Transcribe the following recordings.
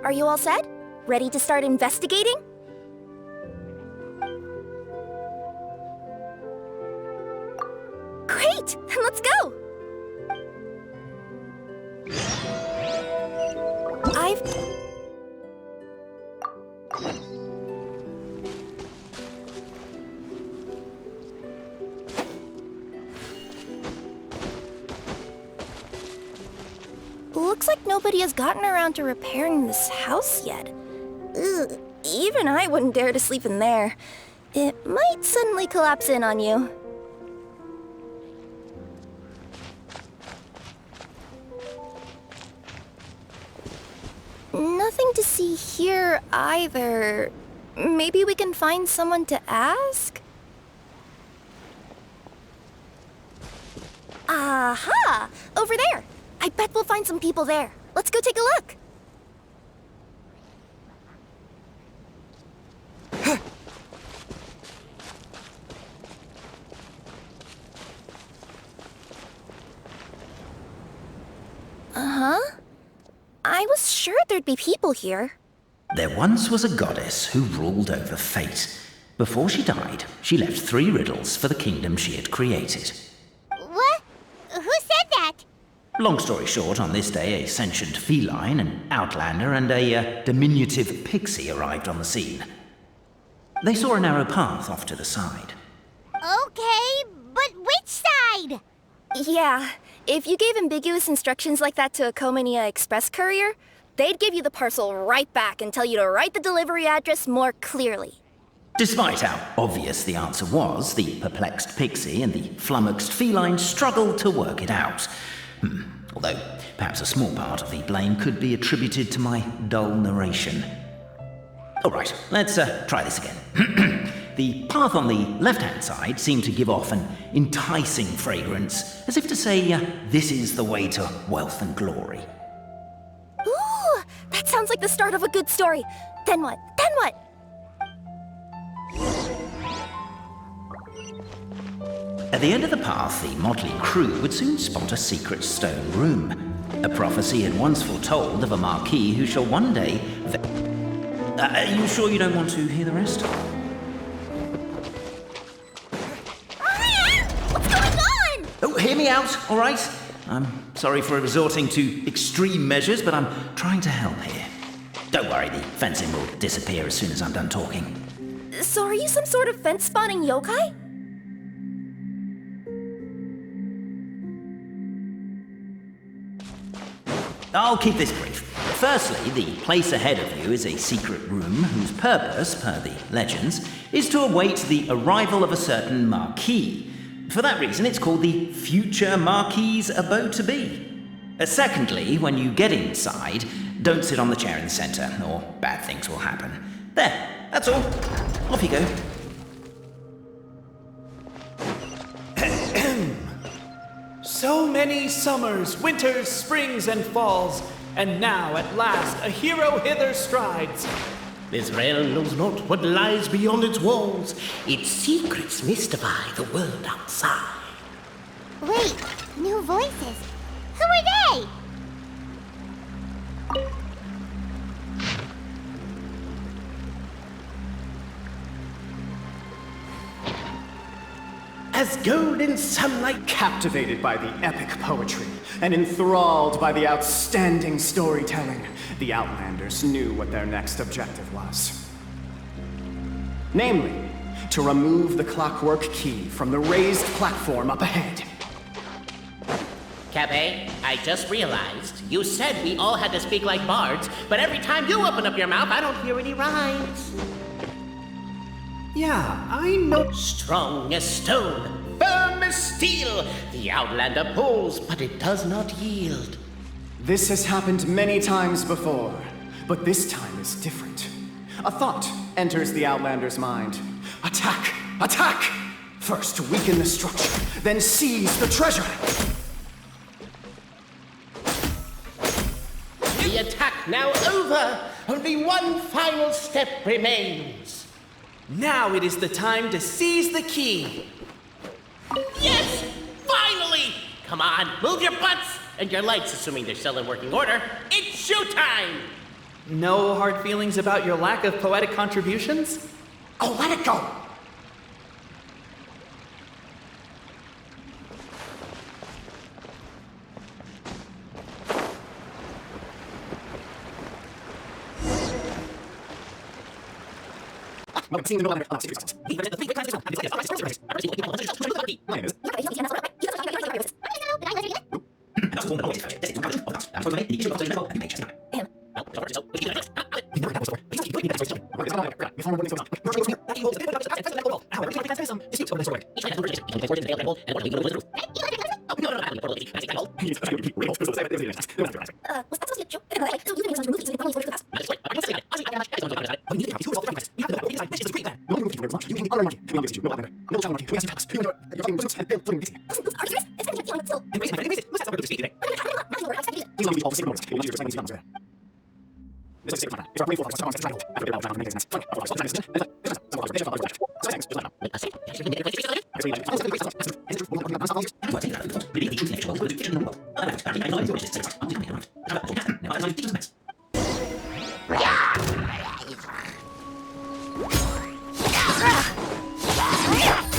Are you all set? Ready to start investigating? Great! Then let's go! Looks like nobody has gotten around to repairing this house yet. Ugh, even I wouldn't dare to sleep in there. It might suddenly collapse in on you. Nothing to see here either. Maybe we can find someone to ask? Aha! Over there! I bet we'll find some people there. Let's go take a look. Uh-huh. I was sure there'd be people here. There once was a goddess who ruled over fate. Before she died, she left 3 riddles for the kingdom she had created. What? Who said that? Long story short, on this day, a sentient feline, an outlander, and a diminutive pixie arrived on the scene. They saw a narrow path off to the side. Okay, but which side? Yeah, if you gave ambiguous instructions like that to a Comania Express courier, they'd give you the parcel right back and tell you to write the delivery address more clearly. Despite how obvious the answer was, the perplexed pixie and the flummoxed feline struggled to work it out. Although, perhaps a small part of the blame could be attributed to my dull narration. Alright, let's try this again. The path on the left-hand side seemed to give off an enticing fragrance, as if to say, this is the way to wealth and glory. Ooh, that sounds like the start of a good story. Then what? Then what? At the end of the path, the motley crew would soon spot a secret stone room. A prophecy had once foretold of a marquis who shall one day... Are you sure you don't want to hear the rest? What's going on? Oh, hear me out, all right? I'm sorry for resorting to extreme measures, but I'm trying to help here. Don't worry, the fencing will disappear as soon as I'm done talking. So are you some sort of fence-spawning yokai? I'll keep this brief. Firstly, the place ahead of you is a secret room whose purpose, per the legends, is to await the arrival of a certain marquis. For that reason, it's called the future marquis's abode to be. Secondly, when you get inside, don't sit on the chair in the centre, or bad things will happen. There, that's all. Off you go. So many summers, winters, springs, and falls, and now at last a hero hither strides. This realm knows not what lies beyond its walls. Its secrets mystify the world outside. Wait, new voices. Who are they? As golden sunlight, captivated by the epic poetry and enthralled by the outstanding storytelling, the Outlanders knew what their next objective was. Namely, to remove the clockwork key from the raised platform up ahead. Cafe, I just realized you said we all had to speak like bards, but every time you open up your mouth, I don't hear any rhymes. Yeah, I know. Strong as stone, firm as steel, the Outlander pulls, but it does not yield. This has happened many times before, but this time is different. A thought enters the Outlander's mind. Attack! Attack! First weaken the structure, then seize the treasure! The attack now over! Only one final step remains. Now it is the time to seize the key. Yes! Finally! Come on, move your butts! And your lights, assuming they're still in working order. It's showtime! No hard feelings about your lack of poetic contributions? Oh, let it go!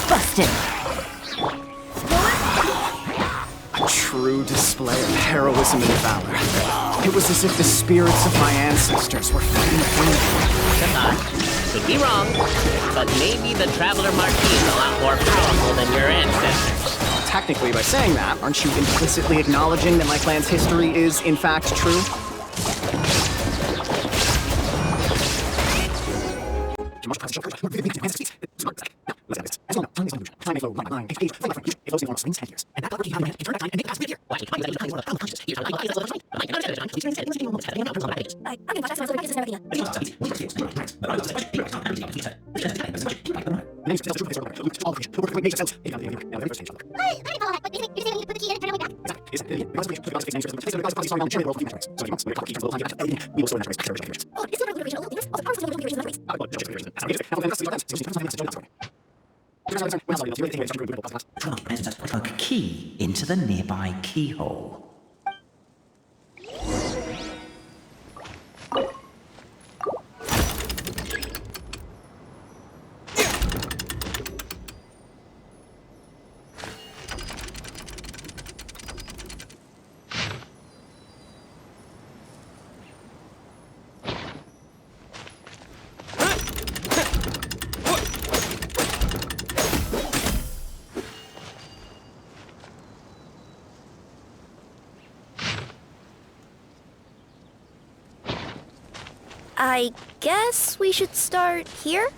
Busted. A true display of heroism and valor. It was as if the spirits of my ancestors were fighting for me. Could be wrong, but maybe the Traveler Marquis is a lot more powerful than your ancestors. Technically, by saying that, aren't you implicitly acknowledging that my clan's history is, in fact, true? A key into the nearby keyhole. I guess we should start here?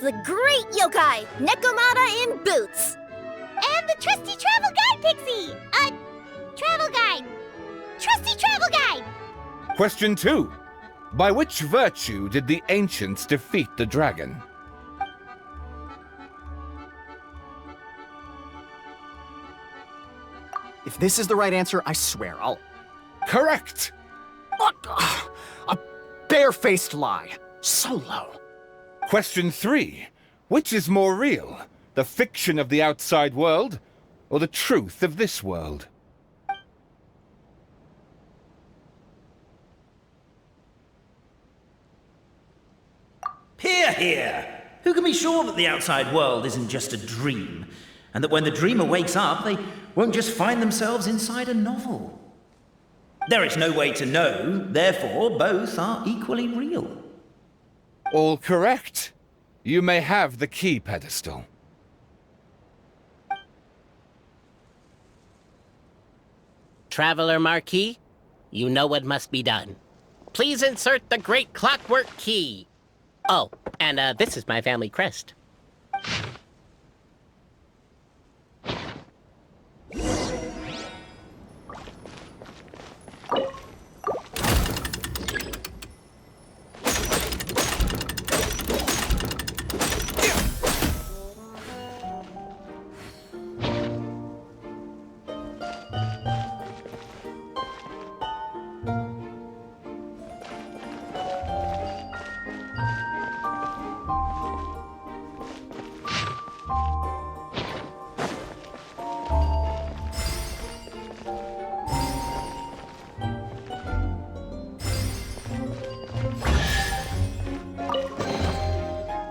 The great yokai, Nekomata in boots! And the trusty travel guide, Pixie! Travel guide! Trusty travel guide! Question 2. By which virtue did the ancients defeat the dragon? If this is the right answer, I swear I'll... Correct! A barefaced lie. So low. Question 3. Which is more real? The fiction of the outside world, or the truth of this world? Hear, hear! Who can be sure that the outside world isn't just a dream, and that when the dreamer wakes up, they won't just find themselves inside a novel? There is no way to know, therefore both are equally real. All correct. You may have the key pedestal. Traveler Marquis, you know what must be done. Please insert the great clockwork key. Oh, and this is my family crest.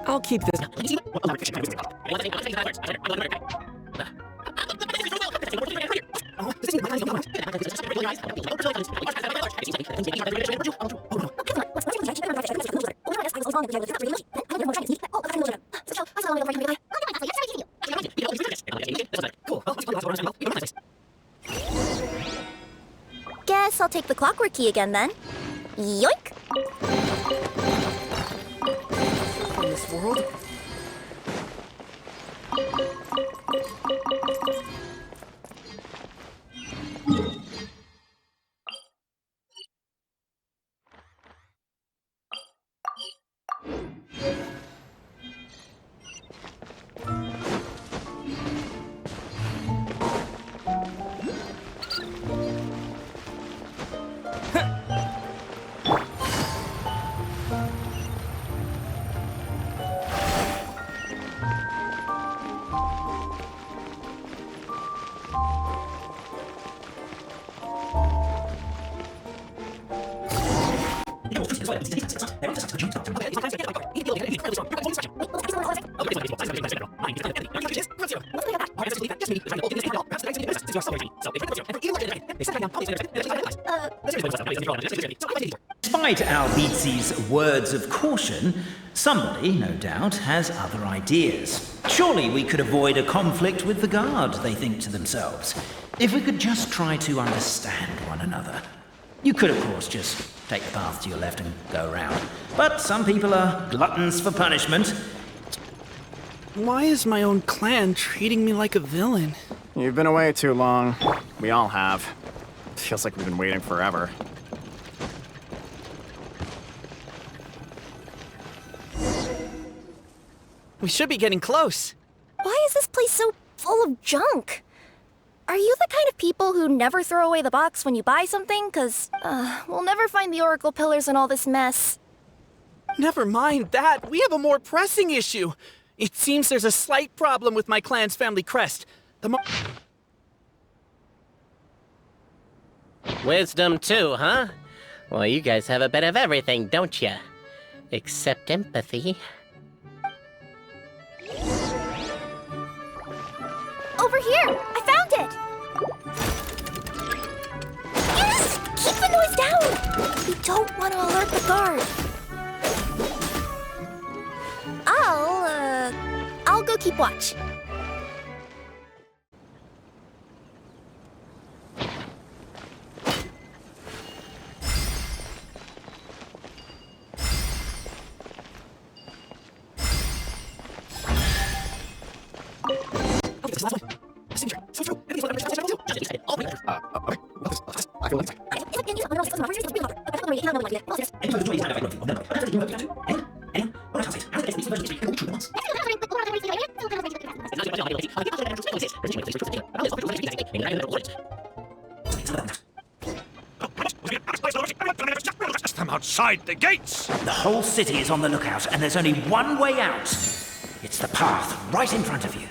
I'll keep this. Guess I'll take the clockwork key again then. Yoink! In this world? Despite Albizzi's words of caution, somebody, no doubt, has other ideas. Surely we could avoid a conflict with the guard, they think to themselves, if we could just try to understand one another. You could, of course, just take the path to your left and go around. But some people are gluttons for punishment. Why is my own clan treating me like a villain? You've been away too long. We all have. Feels like we've been waiting forever. We should be getting close. Why is this place so full of junk? Are you the kind of people who never throw away the box when you buy something? 'Cause we'll never find the Oracle pillars in all this mess. Never mind that. We have a more pressing issue. It seems there's a slight problem with my clan's family crest. Wisdom too, huh? Well, you guys have a bit of everything, don't you? Except empathy. Over here! I found it! Yes! Keep the noise down! We don't want to alert the guard. I'll go keep watch. Them outside the gates! The whole city is on the lookout, and there's only one way out. It's It's the path right in front of you.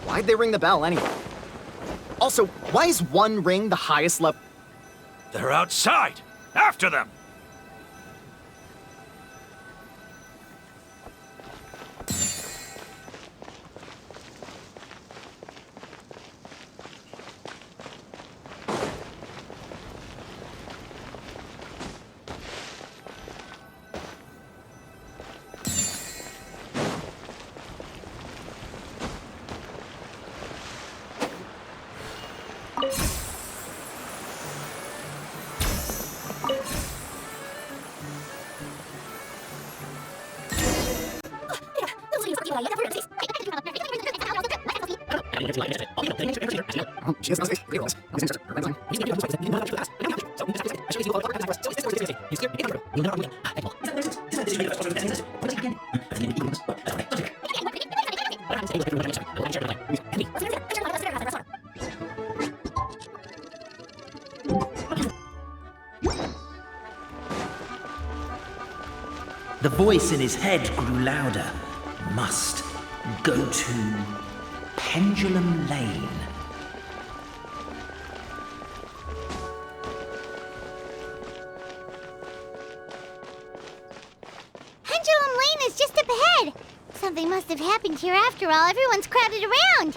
Why'd they ring the bell anyway? Also, why is one ring the highest level? They're outside! After them! She has no space. The voice in his head grew louder. Must go to Pendulum Lane. Pendulum Lane is just up ahead. Something must have happened here after all. Everyone's crowded around.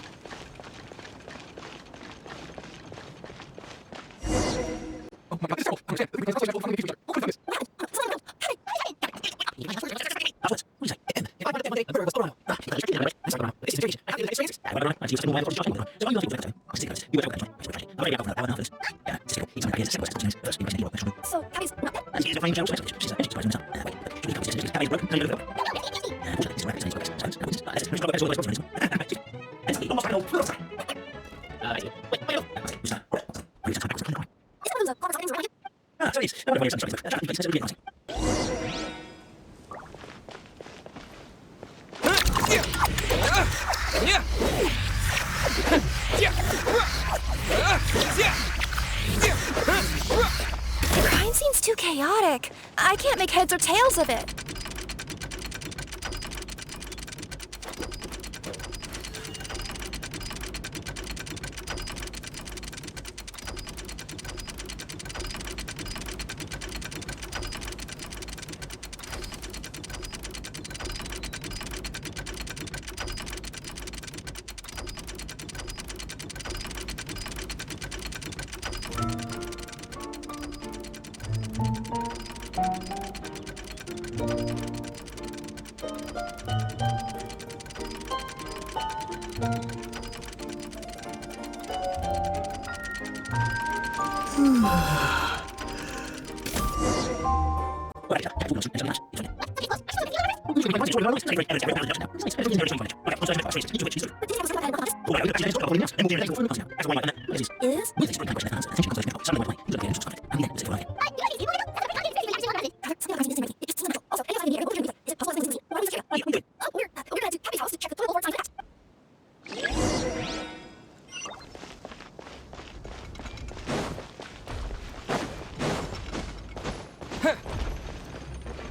The crime scene's too chaotic. I can't make heads or tails of it.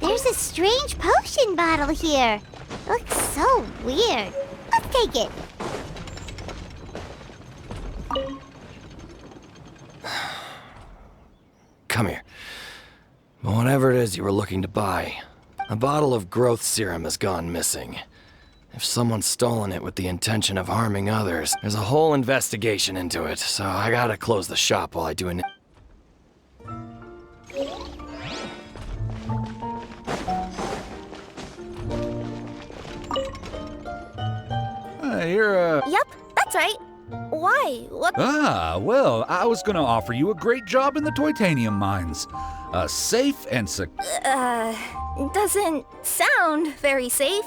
There's a strange potion bottle here. Looks so weird. Let's take it. Come here. Whatever it is you were looking to buy, a bottle of growth serum has gone missing. If someone's stolen it with the intention of harming others, there's a whole investigation into it, so I gotta close the shop while I do an... Yep, that's right. Why? What? Ah, well, I was gonna offer you a great job in the Titanium mines. Safe and Doesn't sound very safe.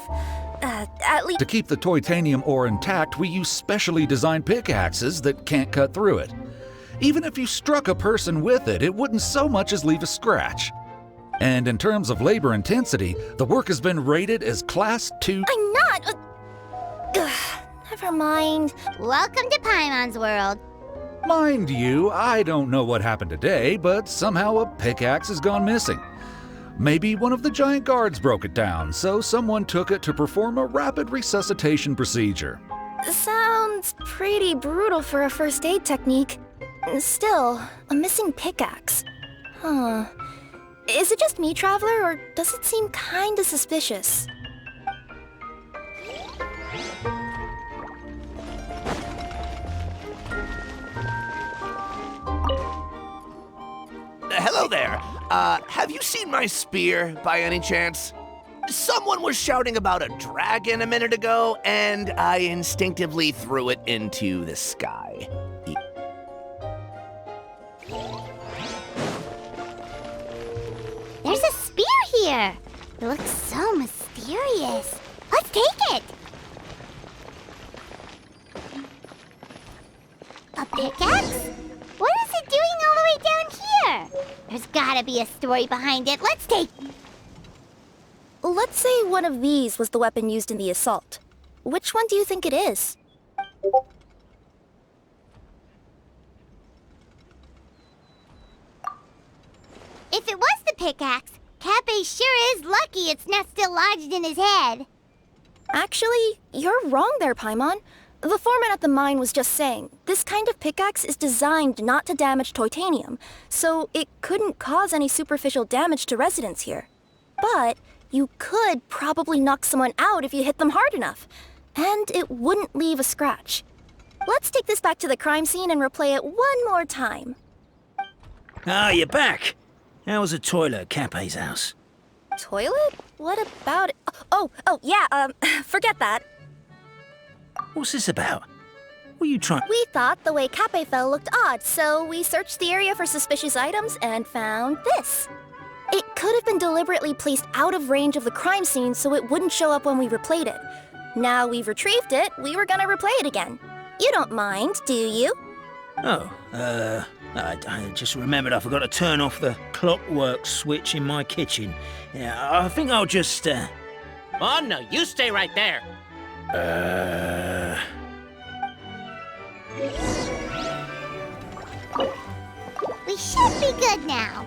At least... To keep the Titanium ore intact, we use specially designed pickaxes that can't cut through it. Even if you struck a person with it, it wouldn't so much as leave a scratch. And in terms of labor intensity, the work has been rated as Class 2... I'm not... Never mind. Welcome to Paimon's world. Mind you, I don't know what happened today, but somehow a pickaxe has gone missing. Maybe one of the giant guards broke it down, so someone took it to perform a rapid resuscitation procedure. Sounds pretty brutal for a first aid technique. Still, a missing pickaxe. Huh. Is it just me, Traveler, or does it seem kinda suspicious? Hello there. Have you seen my spear by any chance? Someone was shouting about a dragon a minute ago, and I instinctively threw it into the sky. There's a spear here. It looks so mysterious. Let's take it. A pickaxe? What is it doing all the way down here? There's gotta be a story behind it. Let's take... Let's say one of these was the weapon used in the assault. Which one do you think it is? If it was the pickaxe, Cappe sure is lucky it's not still lodged in his head. Actually, you're wrong there, Paimon. The foreman at the mine was just saying, this kind of pickaxe is designed not to damage titanium, so it couldn't cause any superficial damage to residents here. But you could probably knock someone out if you hit them hard enough, and it wouldn't leave a scratch. Let's take this back to the crime scene and replay it one more time. Ah, you're back. How was the toilet at Cappe's house? Toilet? What about it? Oh, yeah, forget that. What's this about? What are you trying... We thought the way Cappe fell looked odd, so we searched the area for suspicious items and found this. It could have been deliberately placed out of range of the crime scene so it wouldn't show up when we replayed it. Now we've retrieved it, we were gonna replay it again. You don't mind, do you? Oh, I just remembered I forgot to turn off the clockwork switch in my kitchen. Yeah, I think I'll just, Oh, no, you stay right there. We should be good now.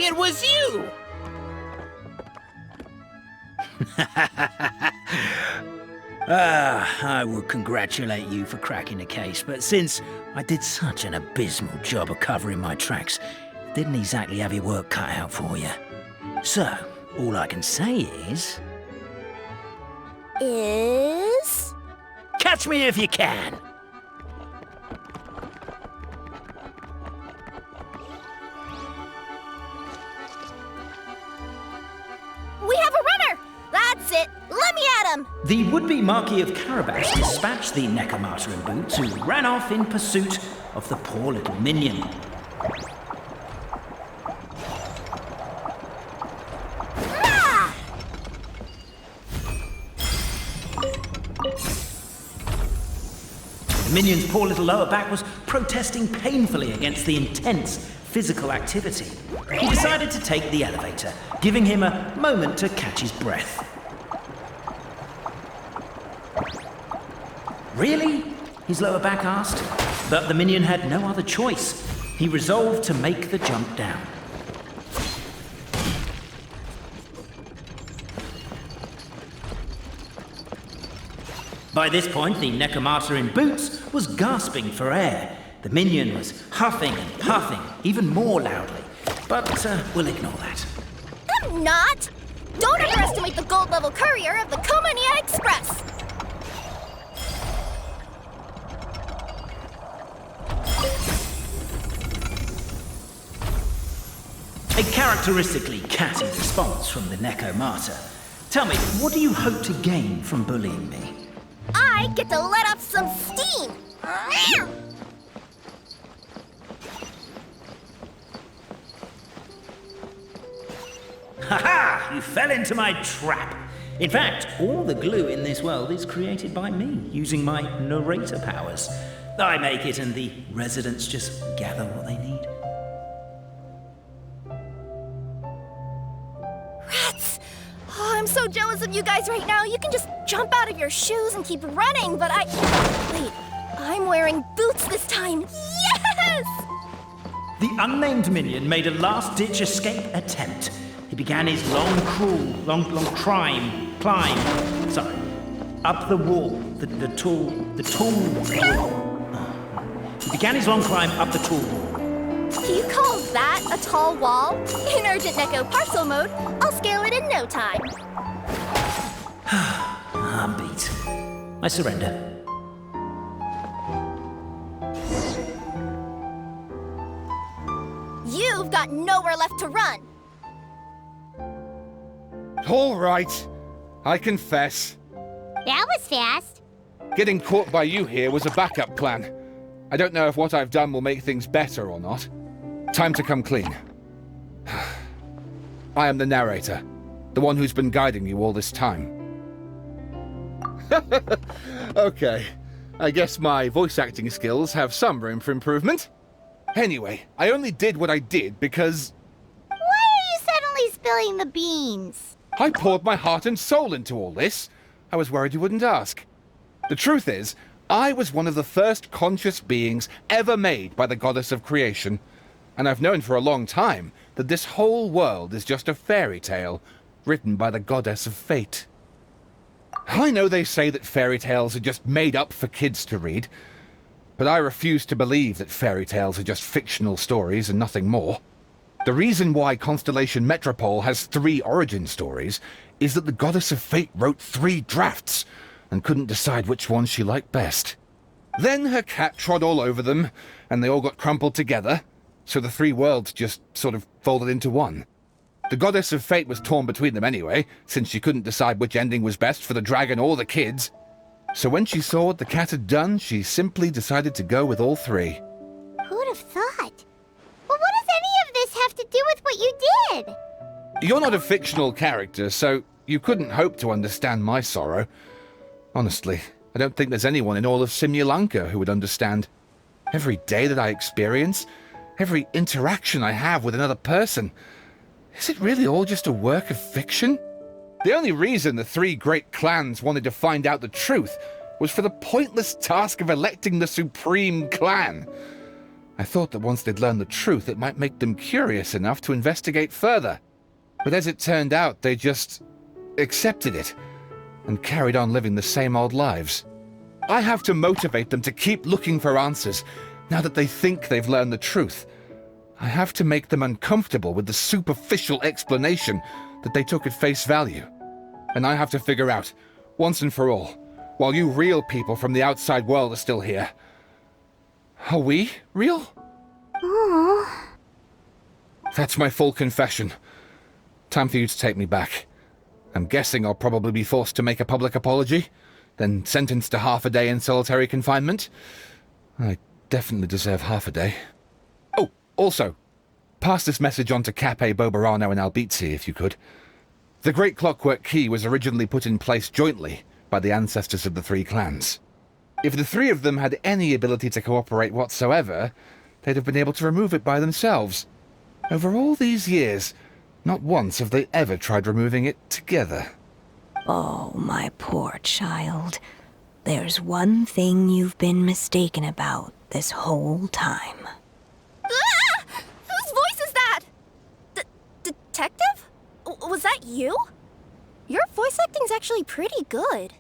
It was you! I would congratulate you for cracking the case, but since I did such an abysmal job of covering my tracks, didn't exactly have your work cut out for you. So, all I can say is... Catch me if you can! We have a runner! That's it! Let me at him! The would-be Marquis of Carabas dispatched the Necromancer in boots, who ran off in pursuit of the poor little minion. Ah! The minion's poor little lower back was protesting painfully against the intense physical activity. He decided to take the elevator, giving him a moment to catch his breath. Really? His lower back asked. But the minion had no other choice. He resolved to make the jump down. By this point, the Necromancer in boots was gasping for air. The minion was huffing and puffing, even more loudly. But we'll ignore that. I'm not! Don't underestimate the gold-level courier of the Komania Express! A characteristically catty response from the Necomata. Tell me, what do you hope to gain from bullying me? I get to let off some steam! Ha-ha! You fell into my trap. In fact, all the glue in this world is created by me, using my narrator powers. I make it and the residents just gather what they need. Rats! Oh, I'm so jealous of you guys right now. You can just jump out of your shoes and keep running, but Wait, I'm wearing boots this time. Yes! The unnamed minion made a last-ditch escape attempt. He began his long climb, sorry, up the wall, the tall wall. He began his long climb up the tall wall. Do you call that a tall wall? In urgent Neko parcel mode, I'll scale it in no time. I'm beat. I surrender. You've got nowhere left to run. All right. I confess. That was fast. Getting caught by you here was a backup plan. I don't know if what I've done will make things better or not. Time to come clean. I am the narrator, the one who's been guiding you all this time. Okay, I guess my voice acting skills have some room for improvement. Anyway, I only did what I did because... Why are you suddenly spilling the beans? I poured my heart and soul into all this. I was worried you wouldn't ask. The truth is, I was one of the first conscious beings ever made by the goddess of creation. And I've known for a long time that this whole world is just a fairy tale written by the goddess of fate. I know they say that fairy tales are just made up for kids to read, but I refuse to believe that fairy tales are just fictional stories and nothing more. The reason why Constellation Metropole has 3 origin stories is that the goddess of fate wrote 3 drafts and couldn't decide which one she liked best. Then her cat trod all over them, and they all got crumpled together, so the 3 worlds just sort of folded into one. The goddess of fate was torn between them anyway, since she couldn't decide which ending was best for the dragon or the kids. So when she saw what the cat had done, she simply decided to go with all 3. Who'd have thought? Well, what does any of this have to do with what you did? You're not a fictional character, so you couldn't hope to understand my sorrow. Honestly, I don't think there's anyone in all of Simulanka who would understand. Every day that I experience, every interaction I have with another person, is it really all just a work of fiction? The only reason the 3 great clans wanted to find out the truth was for the pointless task of electing the supreme clan. I thought that once they'd learned the truth, it might make them curious enough to investigate further. But as it turned out, they just accepted it and carried on living the same old lives. I have to motivate them to keep looking for answers now that they think they've learned the truth. I have to make them uncomfortable with the superficial explanation that they took at face value. And I have to figure out, once and for all, while you real people from the outside world are still here, are we real? Aww. That's my full confession. Time for you to take me back. I'm guessing I'll probably be forced to make a public apology, then sentenced to half a day in solitary confinement. I definitely deserve half a day. Oh, also, pass this message on to Cape, Bobarano, and Albizzi, if you could. The Great Clockwork Key was originally put in place jointly by the ancestors of the 3 clans. If the 3 of them had any ability to cooperate whatsoever, they'd have been able to remove it by themselves. Over all these years, not once have they ever tried removing it together. Oh, my poor child. There's one thing you've been mistaken about this whole time. Ah! Whose voice is that? Detective? Was that you? Your voice acting's actually pretty good.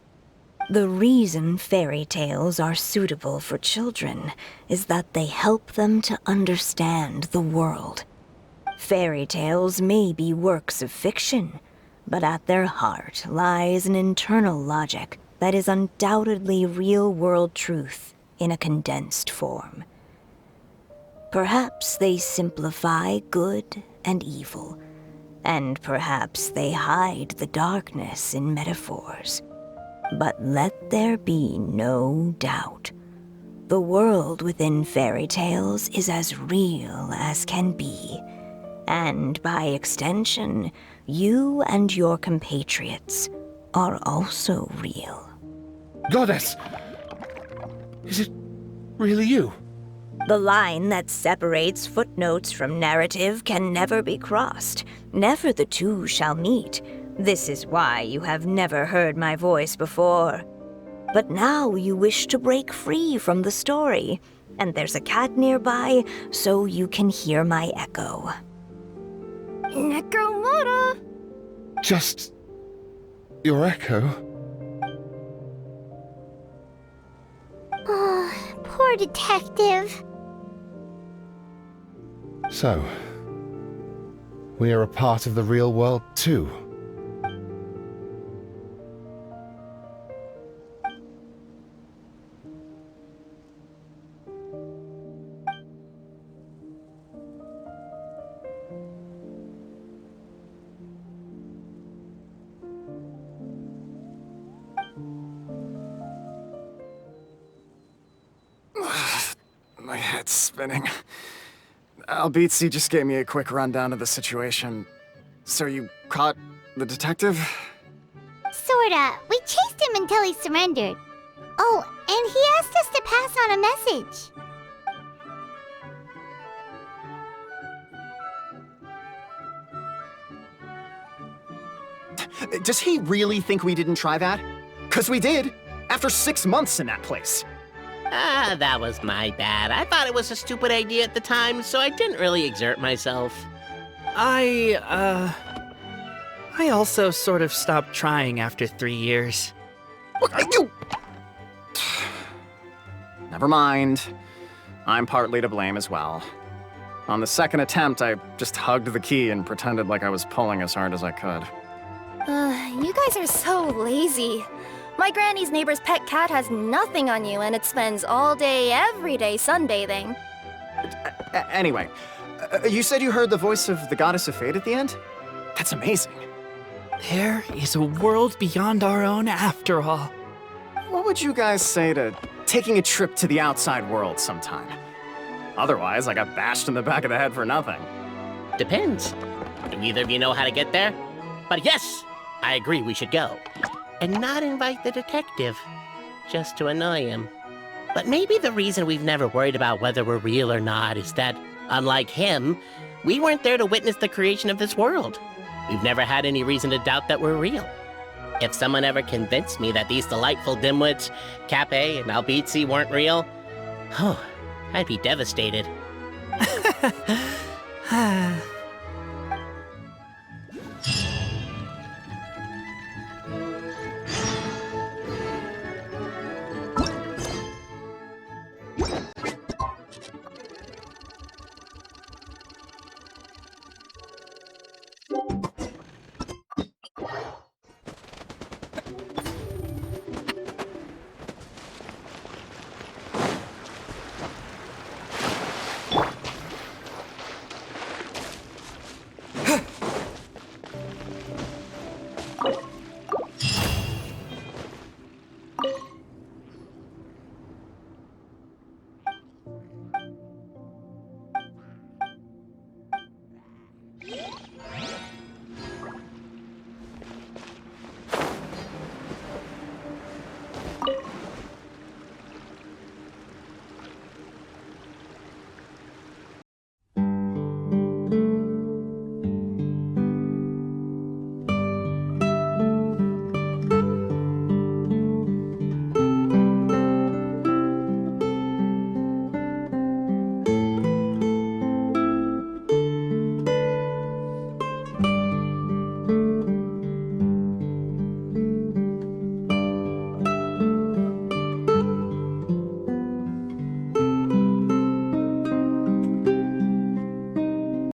The reason fairy tales are suitable for children is that they help them to understand the world. Fairy tales may be works of fiction, but at their heart lies an internal logic that is undoubtedly real-world truth in a condensed form. Perhaps they simplify good and evil, and perhaps they hide the darkness in metaphors. But let there be no doubt. The world within fairy tales is as real as can be. And by extension, you and your compatriots are also real. Goddess! Is it really you? The line that separates footnotes from narrative can never be crossed. Never the two shall meet. This is why you have never heard my voice before. But now you wish to break free from the story, and there's a cat nearby, so you can hear my echo. Necromora! Just your echo? Oh, poor detective. So, we are a part of the real world too. My head's spinning. Albizzi just gave me a quick rundown of the situation. So you caught the detective? Sorta. We chased him until he surrendered. Oh, and he asked us to pass on a message. Does he really think we didn't try that? 'Cause we did, after 6 months in that place. That was my bad. I thought it was a stupid idea at the time, so I didn't really exert myself. I also sort of stopped trying after 3 years. You... Never mind. I'm partly to blame as well. On the second attempt, I just hugged the key and pretended like I was pulling as hard as I could. You guys are so lazy. My granny's neighbor's pet cat has nothing on you, and it spends all day, every day sunbathing. Anyway, you said you heard the voice of the goddess of fate at the end? That's amazing. There is a world beyond our own after all. What would you guys say to taking a trip to the outside world sometime? Otherwise, I got bashed in the back of the head for nothing. Depends. Do either of you know how to get there? But yes, I agree we should go. And not invite the detective, just to annoy him. But maybe the reason we've never worried about whether we're real or not is that, unlike him, we weren't there to witness the creation of this world. We've never had any reason to doubt that we're real. If someone ever convinced me that these delightful dimwits, Cape and Albizzi, weren't real, I'd be devastated.